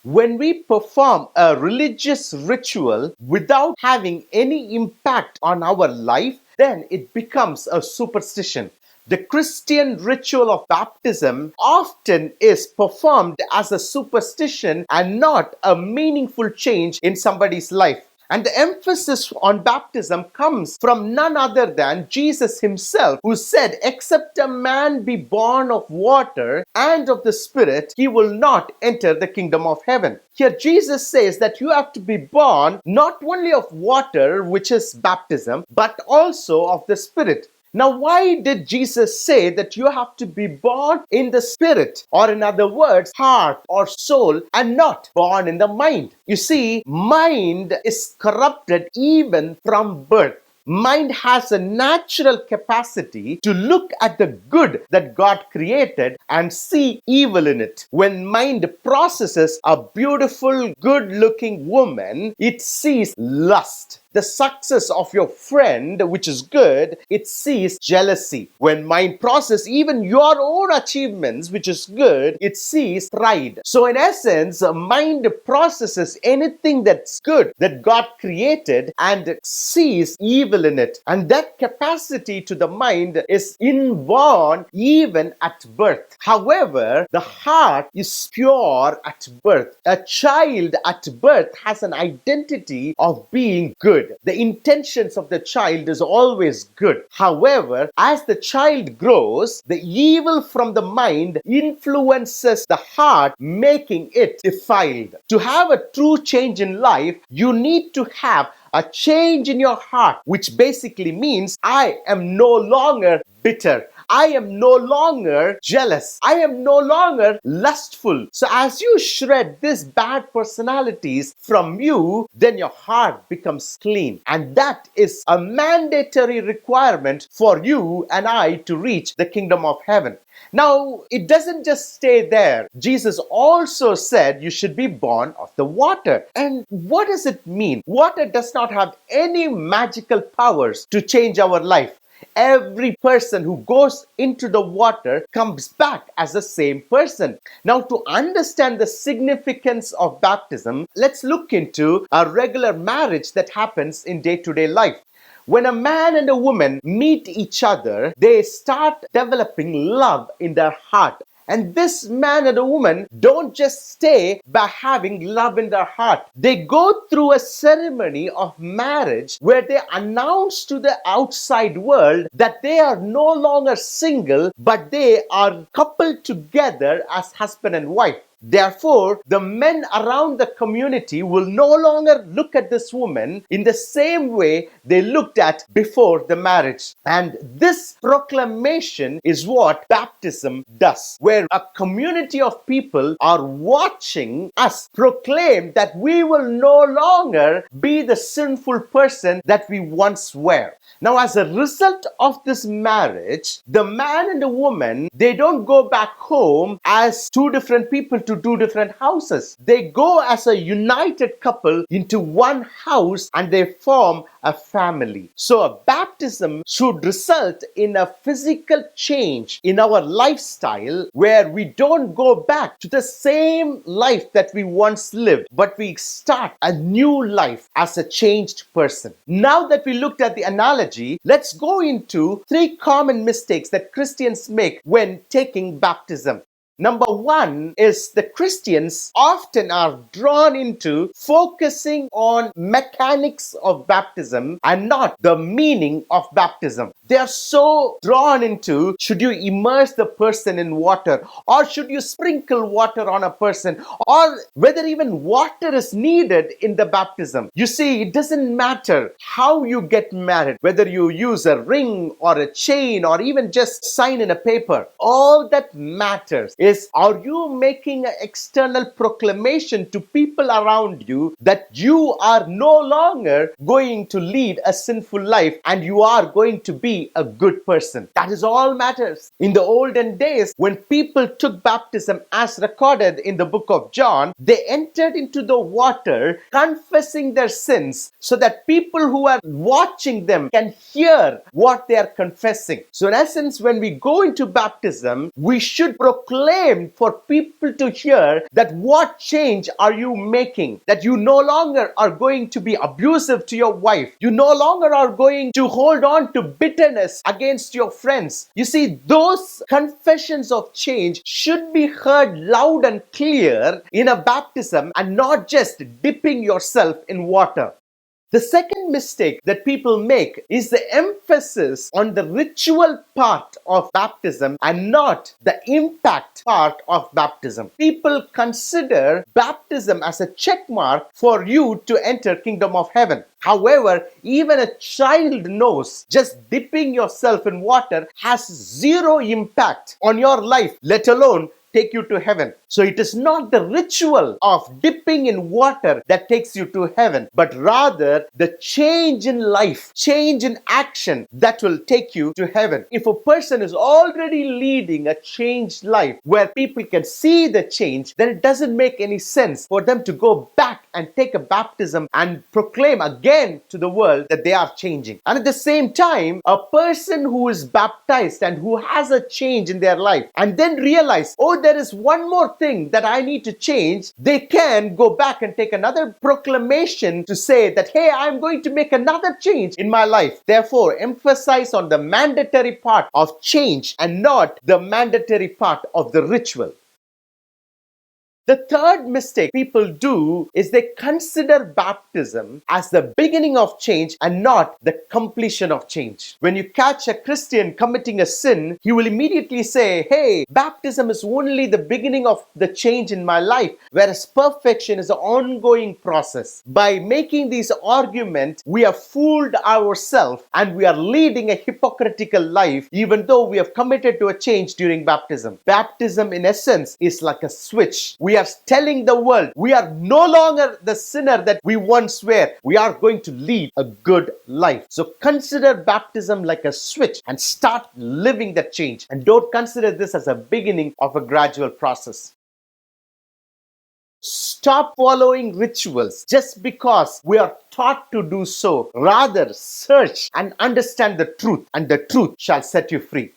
When we perform a religious ritual without having any impact on our life, then it becomes a superstition. The Christian ritual of baptism often is performed as a superstition and not a meaningful change in somebody's life. And the emphasis on baptism comes from none other than Jesus himself, who said, "Except a man be born of water and of the Spirit, he will not enter the kingdom of heaven." Here, Jesus says that you have to be born not only of water, which is baptism, but also of the Spirit. Now, why did Jesus say that you have to be born in the spirit, or in other words, heart or soul, and not born in the mind? You see, mind is corrupted even from birth. Mind has a natural capacity to look at the good that God created and see evil in it. When mind processes a beautiful, good-looking woman, it sees lust. The success of your friend, which is good, it sees jealousy. When mind processes even your own achievements, which is good, it sees pride. So in essence, mind processes anything that's good that God created and sees evil in it. And that capacity to the mind is inborn even at birth. However, the heart is pure at birth. A child at birth has an identity of being good. The intentions of the child is always good. However, as the child grows, the evil from the mind influences the heart, making it defiled. To have a true change in life, you need to have a change in your heart, which basically means I am no longer bitter. I am no longer jealous. I am no longer lustful. So as you shred these bad personalities from you, then your heart becomes clean. And that is a mandatory requirement for you and I to reach the kingdom of heaven. Now, it doesn't just stay there. Jesus also said you should be born of the water. And what does it mean? Water does not have any magical powers to change our life. Every person who goes into the water comes back as the same person. Now, to understand the significance of baptism, let's look into a regular marriage that happens in day-to-day life. When a man and a woman meet each other, they start developing love in their heart. And this man and a woman don't just stay by having love in their heart. They go through a ceremony of marriage where they announce to the outside world that they are no longer single, but they are coupled together as husband and wife. Therefore, the men around the community will no longer look at this woman in the same way they looked at before the marriage. And this proclamation is what baptism does, where a community of people are watching us proclaim that we will no longer be the sinful person that we once were. Now, as a result of this marriage, the man and the woman, they don't go back home as two different people to two different houses. They go as a united couple into one house and they form a family. So a baptism should result in a physical change in our lifestyle where we don't go back to the same life that we once lived, but we start a new life as a changed person. Now that we looked at the analogy, let's go into 3 common mistakes that Christians make when taking baptism. Number one is the Christians often are drawn into focusing on mechanics of baptism and not the meaning of baptism. They are so drawn into, should you immerse the person in water, or should you sprinkle water on a person, or whether even water is needed in the baptism. You see, it doesn't matter how you get married, whether you use a ring or a chain or even just sign in a paper. All that matters is, are you making an external proclamation to people around you that you are no longer going to lead a sinful life and you are going to be a good person? That is all matters. In the olden days, when people took baptism as recorded in the book of John, they entered into the water confessing their sins so that people who are watching them can hear what they are confessing. So in essence, when we go into baptism, we should proclaim proclaimed for people to hear that what change are you making? That you no longer are going to be abusive to your wife. You no longer are going to hold on to bitterness against your friends. You see, those confessions of change should be heard loud and clear in a baptism and not just dipping yourself in water. The second mistake that people make is the emphasis on the ritual part of baptism and not the impact part of baptism. People consider baptism as a check mark for you to enter kingdom of heaven. However, even a child knows just dipping yourself in water has zero impact on your life, let alone take you to heaven. So it is not the ritual of dipping in water that takes you to heaven, but rather the change in life, change in action that will take you to heaven. If a person is already leading a changed life where people can see the change, then it doesn't make any sense for them to go back and take a baptism and proclaim again to the world that they are changing. And at the same time, a person who is baptized and who has a change in their life and then realize, oh, there is one more thing that I need to change, they can go back and take another proclamation to say that, hey, I'm going to make another change in my life. Therefore, emphasize on the mandatory part of change and not the mandatory part of the ritual. The third mistake people do is they consider baptism as the beginning of change and not the completion of change. When you catch a Christian committing a sin, he will immediately say, hey, baptism is only the beginning of the change in my life, whereas perfection is an ongoing process. By making these arguments, we have fooled ourselves and we are leading a hypocritical life even though we have committed to a change during baptism. Baptism, in essence, is like a switch. We are telling the world we are no longer the sinner that we once were. We are going to lead a good life. So consider baptism like a switch and start living that change. And don't consider this as a beginning of a gradual process. Stop following rituals just because we are taught to do so. Rather, search and understand the truth, and the truth shall set you free.